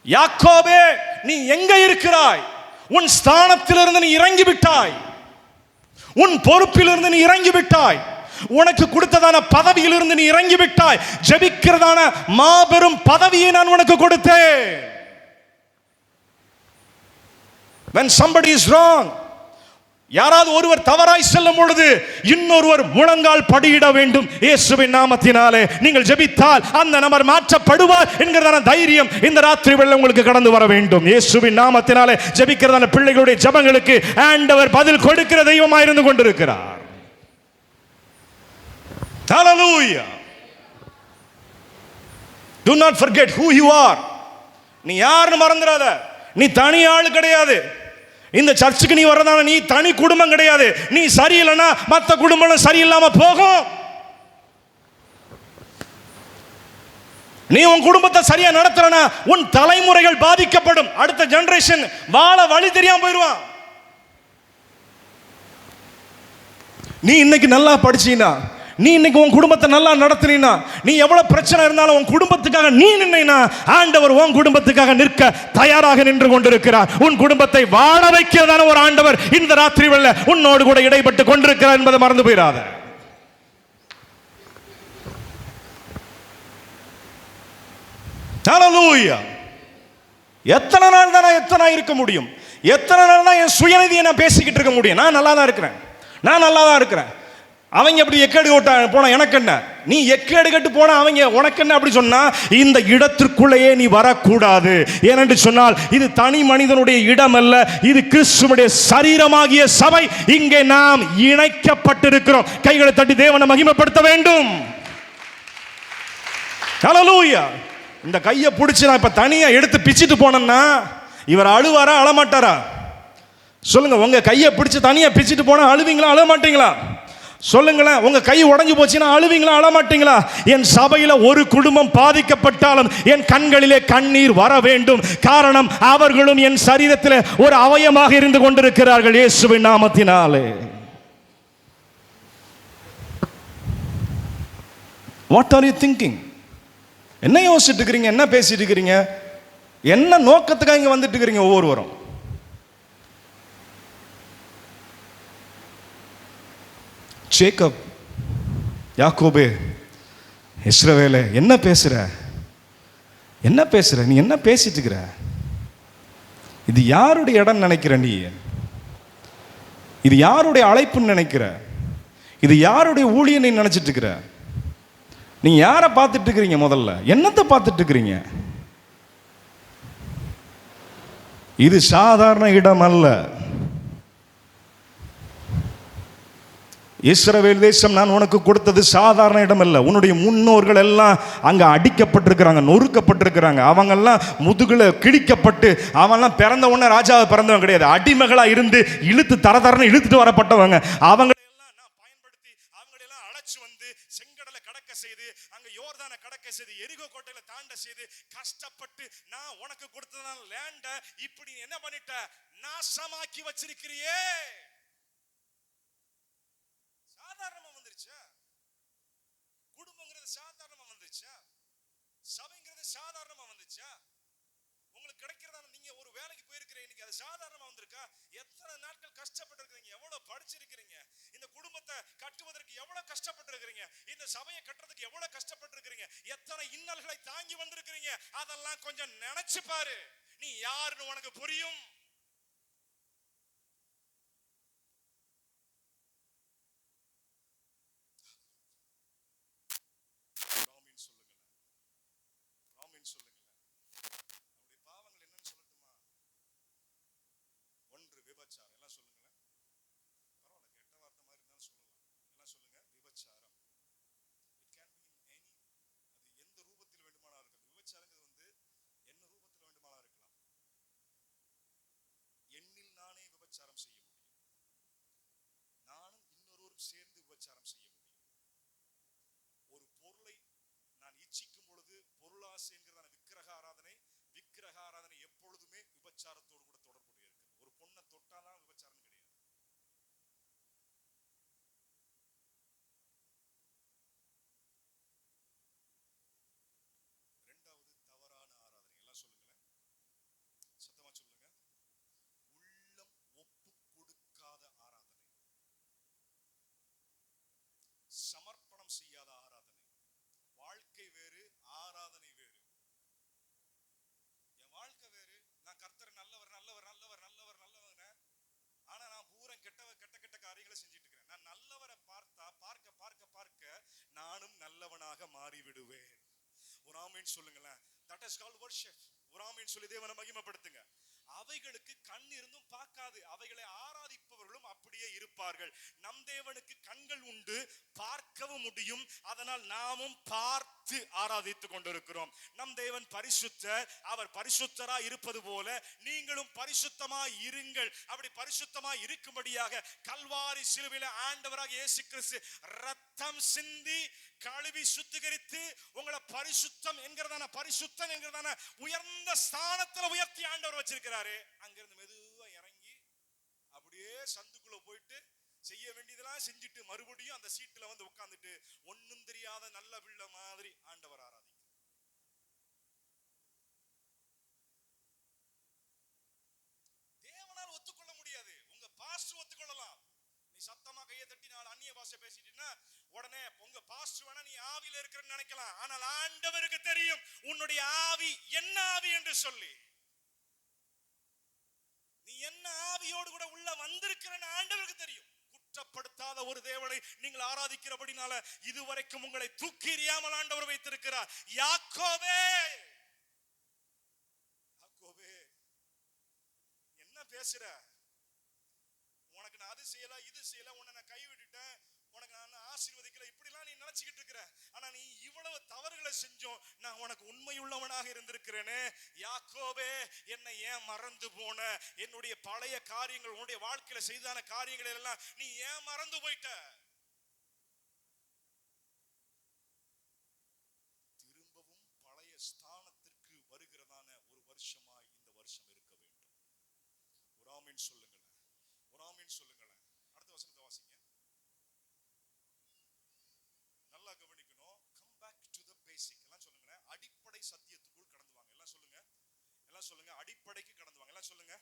யாக்கோபே, நீ எங்க இருக்கிறாய்? உன் ஸ்தானத்திலிருந்து நீ இறங்கி விட்டாய். உன் பொறுப்பிலிருந்து நீ இறங்கி விட்டாய். உனக்கு கொடுத்ததான பதவியிலிருந்து நீ இறங்கி விட்டாய். ஜெபிக்கிறதான மாபெரும் பதவியை நான் உனக்கு கொடுத்தேன். When somebody is wrong, யாராவது ஒருவர் தவறாய் செல்லும் பொழுது இன்னொருவர் முழங்கால் படியிட வேண்டும். இயேசுவின் நாமத்தினாலே நீங்கள் ஜெபித்தால் அந்த நபர் மாற்றப்படுவார் என்கிறதான தைரியம் இந்த ராத்திரி வேளையில் உங்களுக்கு கடந்து வர வேண்டும். இயேசுவின் நாமத்தினாலே ஜெபிக்கிறதான பிள்ளைகளுடைய ஜெபங்களுக்கு ஆண்டவர் பதில் கொடுக்கிற தெய்வமாய் இருந்து கொண்டிருக்கிறார். Hallelujah. Do not forget who you are. நீ யாருன்னு மறந்துடாத. நீ தனி ஆள் கிடையாது. இந்த சர்ச்சுக்கு நீ வர்றதான நீ தனி குடும்பம் கிடையாது. நீ சரியில்லைன்னா மற்ற குடும்பம் சரியில்லாம போகும். நீ உன் குடும்பத்தை சரியா நடத்தலனா உன் தலைமுறைகள் பாதிக்கப்படும். அடுத்த ஜெனரேஷன் வாழ வழி தெரியாம போயிடுவான். நீ இன்னைக்கு நல்லா படிச்சீனா, நீ இன்னைக்கு உன் குடும்பத்தை நல்லா நடத்தினா, நீ எவ்வளவு பிரச்சனை இருந்தாலும் உன் குடும்பத்துக்காக நீ நின்னா ஆண்டவர் உன் குடும்பத்துக்காக நிற்க தயாராக நின்று கொண்டிருக்கிறார். உன் குடும்பத்தை வாழ வைக்கிறதான ஒரு ஆண்டவர் இந்த ராத்திரி வேளை உன்னோடு கூட இடைப்பட்டு கொண்டிருக்கிறார் என்பதை மறந்து போயிடாத. ஹல்லேலூயா. எத்தனை நாள் தான் நான் எத்தனை இருக்க முடியும்? எத்தனை நாள் தான் என் சுயநீதியை நான் பேசிக்கிட்டு இருக்க முடியும்? நான் நல்லா தான் இருக்கிறேன், நான் நல்லா தான் இருக்கிறேன். அவங்க எப்படி எக்கேடு போனா எனக்கு என்ன? நீ எக்கேடு கட்டு போனா அவங்க உனக்கு என்ன? அப்படி சொன்னா இந்த இடத்திற்குள்ளேயே நீ வரக்கூடாது. ஏனென்று சொன்னால் இது தனி மனிதனுடைய இடம் அல்ல, இது கிறிஸ்துவுடைய சரீரமாகிய சபை. இங்கே நாம் இணைக்கப்பட்டிருக்கிறோம். கைகளை தட்டி தேவனை மகிமைப்படுத்த வேண்டும். ஹல்லேலூயா. இந்த கையை பிடிச்சி நான் இப்ப தனியா எடுத்து பிச்சிட்டு போனேன்னா இவர் அழுவாரா அழமாட்டாரா? சொல்லுங்க. உங்க கையை பிடிச்சி தனியா பிச்சிட்டு போனா அழுவீங்களா அழமாட்டீங்களா? சொல்லுங்களேன். உங்க கை உடைஞ்சு போச்சுன்னா அழுவீங்களா அழமாட்டீங்களா? என் சபையில ஒரு குடும்பம் பாதிக்கப்பட்டாலும் என் கண்களிலே கண்ணீர் வர வேண்டும். காரணம் அவர்களும் என் சரீரத்தில் ஒரு அவயமாக இருந்து கொண்டிருக்கிறார்கள் இயேசுவின் நாமத்தினாலே. What are you thinking? என்ன யோசிச்சுட்டு இருக்கிறீங்க? என்ன பேசிட்டு இருக்கிறீங்க? என்ன நோக்கத்துக்காக இங்க வந்துட்டு இருக்கிறீங்க? ஒவ்வொருவரும் ஜேக்கப், யாக்கோபே, இஸ்ரவேலே, என்ன பேசுற? என்ன பேசுற? நீ என்ன பேசிட்டு இருக்கிற? இது யாருடைய இடம் நினைக்கிற? நீ இது யாருடைய அழைப்புன்னு நினைக்கிற? இது யாருடைய ஊழியம் நீ நினைச்சிட்டு இருக்கிற? நீங்க யாரை பார்த்துட்டு இருக்கிறீங்க? முதல்ல என்னத்தை பார்த்துட்டு இருக்கிறீங்க? இது சாதாரண இடம் அல்ல. இஸ்ரவேல் தேசம் நான் உனக்கு கொடுத்தது சாதாரண இடம் அல்ல. உன்னுடைய முன்னோர்கள் எல்லாம் அங்க அடிக்கப்பட்டிருக்கிறாங்க, நொறுக்கப்பட்டிருக்கிறாங்க. அவங்க எல்லாம் முதுகுல கிழிக்கப்பட்டு, அவன்லாம் பிறந்த உடனே ராஜாவை பிறந்தவன் கிடையாது. அடிமைகளா இருந்து இழுத்து தரன்னு இழுத்துட்டு வரப்பட்டவங்க. அவங்க எல்லாம் நான் பயன்படுத்தி அவங்களெல்லாம் அழைச்சு வந்து செங்கடலை கடக்க செய்து, அங்க யோர்தானை கடக்க செய்து, எரிகோ கோட்டையில தாண்ட செய்து கஷ்டப்பட்டு நான் உனக்கு கொடுத்ததான லேண்ட இப்படி என்ன பண்ணிட்ட? நாசமாக்கி வச்சிருக்கிறியே. சாதாரணமா வந்துருச்சா? குடும்பங்கிறது சாதாரணமா வந்துருச்சா? சபைங்கிறது சாதாரணமா வந்துச்சா? உங்களுக்கு கிடைக்கிறதா? நீங்க ஒரு வேலைக்கு போயிருக்கிறீங்க, இன்னைக்கு அது சாதாரணமா வந்திருக்கா? எத்தனை நாட்கள் கஷ்டப்பட்டு இருக்கிறீங்க, எவ்வளவு படிச்சிருக்கிறீங்க, இந்த குடும்பத்தை கட்டுவதற்கு எவ்வளவு கஷ்டப்பட்டு இருக்கிறீங்க, இந்த சபையை கட்டுறதுக்கு எவ்வளவு கஷ்டப்பட்டு இருக்கிறீங்க, எத்தனை இன்னல்களை தாங்கி வந்திருக்கிறீங்க. அதெல்லாம் கொஞ்சம் நினைச்சு பாரு. நீ யாருன்னு உனக்கு புரியும். இருவரும் சேர்ந்து விபச்சாரம் செய்ய முடியும். ஒரு பொருளை நான் இச்சிக்கும் பொழுது பொருளாசை என்கிறதான விக்கிரக ஆராதனை எப்பொழுதுமே விபச்சாரத்தோடு கூட தொடர்புடைய இருக்கு. ஒரு பொண்ணை தொட்டாதான் விபச்சாரம் கிடையாது. இரண்டாவது தவறான ஆராதனை. எல்லாம் சொல்லுங்களேன், சத்தமா சொல்லுங்க. உள்ளம் ஒப்பு கொடுக்காத ஆராதனை, சமர்ப்பணம் செய்யாத ஆராதனை. வாழ்க்கை வேறு, ஆராதனை வேறு. என் வாழ்க்கை வேறு. நான் கர்த்தர் நல்லவர் நல்லவர் நல்லவர் நல்லவர் நல்லவர், ஆனா நான் பூரா கெட்ட காரியங்களை செஞ்சிட்டு இருக்கிறேன். நான் நல்லவரை பார்க்க பார்க்க பார்க்க நானும் நல்லவனாக மாறி விடுவேன். ஒரு ஆமீன் சொல்லுங்களேன். That is called worship. ஒரு ஆமீன் சொல்லி தேவனை மகிமைப்படுத்துங்க. அவைகளுக்கு கண் இருந்தும் பார்க்காது, அவைகளை ஆராதிப்பவர்களும் அப்படியே இருப்பார்கள். நம் தேவனுக்கு கண்கள் உண்டு, பார்க்கவும் முடியும். அதனால் நாமும் பார்த்து ஆராதித்துக் கொண்டிருக்கிறோம். நம் தேவன் பரிசுத்தர். அவர் பரிசுத்தராய் இருப்பது போல நீங்களும் பரிசுத்தமாய் இருங்கள். அப்படி பரிசுத்தமாய் இருக்கும்படியாக கல்வாரி சிலுவையிலே ஆண்டவராக இயேசு கிறிஸ்து ரத்தம் சிந்தி கழுவி சுத்திகரித்து உங்களை பரிசுத்தம் என்கிறதான உயர்ந்த ஸ்தானத்துல உயர்த்தி ஆண்டவர் வச்சிருக்கிறாரு. அங்கிருந்து மெதுவா இறங்கி அப்படியே சந்துக்குள்ள போயிட்டு செய்ய வேண்டியதெல்லாம் செஞ்சுட்டு மறுபடியும் அந்த சீட்டுல வந்து உட்கார்ந்துட்டு ஒன்னும் தெரியாத நல்ல பிள்ளை மாதிரி ஆண்டவர் ஆராதிக்க. தேவனால் ஒத்துக்கொள்ள முடியாது. உங்க பாஸ்டர் ஒத்துக்கொள்ளலாம். நீ சத்தமா கையை தட்டி நாலு அந்நிய பாஷை பேசிட்டீங்கன்னா உடனே உங்க பாஸ்டர் வேணா நீ ஆவியில இருக்கிறன்னு நினைக்கலாம். ஆனால் ஆண்டவருக்கு தெரியும் உன்னுடைய ஆவி என்ன ஆவி என்று சொல்லி. நீ என்ன ஆவியோடு கூட உள்ள வந்திருக்கிறன்னு ஆண்டவருக்கு தெரியும். குற்றப்படுத்தாத ஒரு தேவனை நீங்கள் ஆராதிக்கிறபடினால இதுவரைக்கும் உங்களை தூக்கி எறியாமல் ஆண்டவர் வைத்திருக்கிறார். யாக்கோபே என்ன பேசுற? உனக்கு நான் அது செய்யல இது செய்யல, உன்னை நான் கைவிட்டுட்டேன், உனக்கு நான் ஆசீர்வதிக்கல, இப்படிலாம் நீ நினைச்சுக்கிட்டு இருக்கிற. ஆனா நீ இவ்வளவு தவறுகளை செஞ்சோம், நான் உனக்கு உண்மையுள்ளவனாக இருந்திருக்கிறேனே. யாக்கோபே, என்னை ஏன் மறந்து போன? என்னுடைய பழைய காரியங்கள், உன்னுடைய வாழ்க்கையில செய்தான காரியங்கள் எல்லாம் நீ ஏன் மறந்து போயிட்ட? திரும்பவும் பழைய ஸ்தானத்திற்கு வருகிறதான ஒரு வருஷமாய் இந்த வருஷம் இருக்க வேண்டும். ஒரு ஆமீன் சொல்லுங்களேன். ஒரு ஆமீன் சொல்லுங்களேன். அடுத்த வசனத்தை வாசிங்க. நல்லா கவனிக்கணும். கம் பேக் டு தி பேசிக். எல்லாம் சொல்லுங்களேன். அடிப்படை சத்தியத்துக்குள் கடந்து வாங்க. எல்லாம் சொல்லுங்க. எல்லாம் சொல்லுங்க. அடிப்படைக்கு கடந்து வாங்க. எல்லாம் சொல்லுங்க.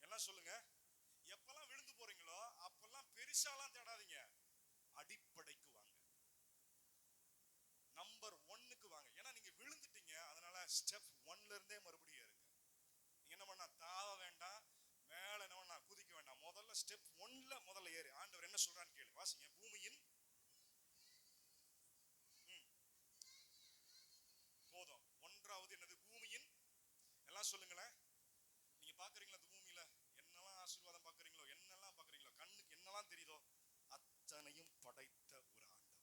எல்லாம் சொல்லுங்க. எப்பெல்லாம் விழுந்து போறீங்களோ அப்பெல்லாம் பெருசாலாம் தேடாதீங்க. அடிப்படைக்கு வாங்க. நம்பர் 1க்கு வாங்க. ஏன்னா நீங்க விழுந்துட்டீங்க. அதனால ஸ்டெப் 1ல இருந்தே மறுபடியும் ஏறுங்க. நீங்க என்ன பண்ணா தாவ வேண்டாம், மேல என்ன குதிக்க வேண்டாம். முதல்ல ஸ்டெப் 1ல முதல்ல ஏறு. ஆண்டவர் என்ன சொல்றான்னு கேளு. வாசிங்க. பூமியின் போதும். 1வது என்னது? பூமியின். எல்லாம் சொல்லுங்களேன். நீங்க பாக்குறீங்களா இந்த பூமியில என்னெல்லாம் ஆசீர்வாதம் பாக்குறீங்களோ, என்னெல்லாம் பாக்குறீங்களோ, கண்ணுக்கு என்னெல்லாம் தெரியுதோ அத்தனையும் படைத்த ஒரு ஆண்டவர்.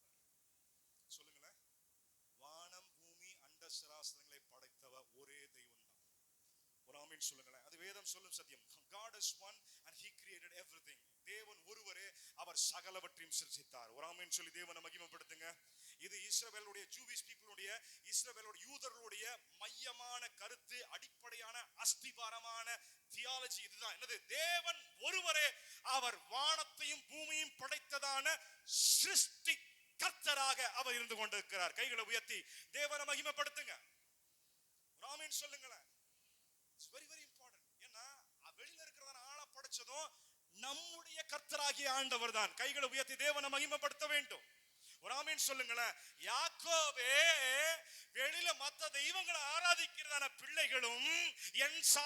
சொல்லுங்களேன். வானம் பூமி அண்ட சராசரங்களை படைத்தவர் ஒரே தெய்வம் தான். ஒரு ஆமீன் சொல்லுங்களேன். அது வேதம் சொல்லும் சத்தியம். God is one and he created everything. தேவன் ஒருவரே, அவர் சகலவற்றையும் சிருஷ்டித்தார். ஒரு ஆமீன் சொல்லி தேவனை மகிமைப்படுத்துங்க. இது இஸ்ரவேலுடைய ஜூவிஷ் பீப்பிளுடைய, இஸ்ரவேலோட யூதர்களுடைய மையமான கருத்து, அடிப்படையான அஸ்திபாரமான தியாலஜி இதுதான். என்னது? தேவன் ஒருவரே, அவர் வானத்தையும் பூமியையும் படைத்ததான சிருஷ்டி கர்த்தராக அவர் இருந்து கொண்டிருக்கிறார். கைகளை உயர்த்தி தேவனை மகிமைப்படுத்துங்க. ஒரு ஆமீன் சொல்லுங்களேன். It's very very important. ஏன்னா வெளியில இருக்கிறதான ஆளை படைச்சதும் நம்முடைய கர்த்தராகிய ஆண்டவர் தான். கைகளை உயர்த்தி தேவனை மகிமைப்படுத்த வேண்டும். ஒரு ஆமீன் சொல்லுங்களேன். யாக்கோபே, வெளியில மத்த தெய்வங்களை ஆராதிக்கிறதான பிள்ளைகளும் என்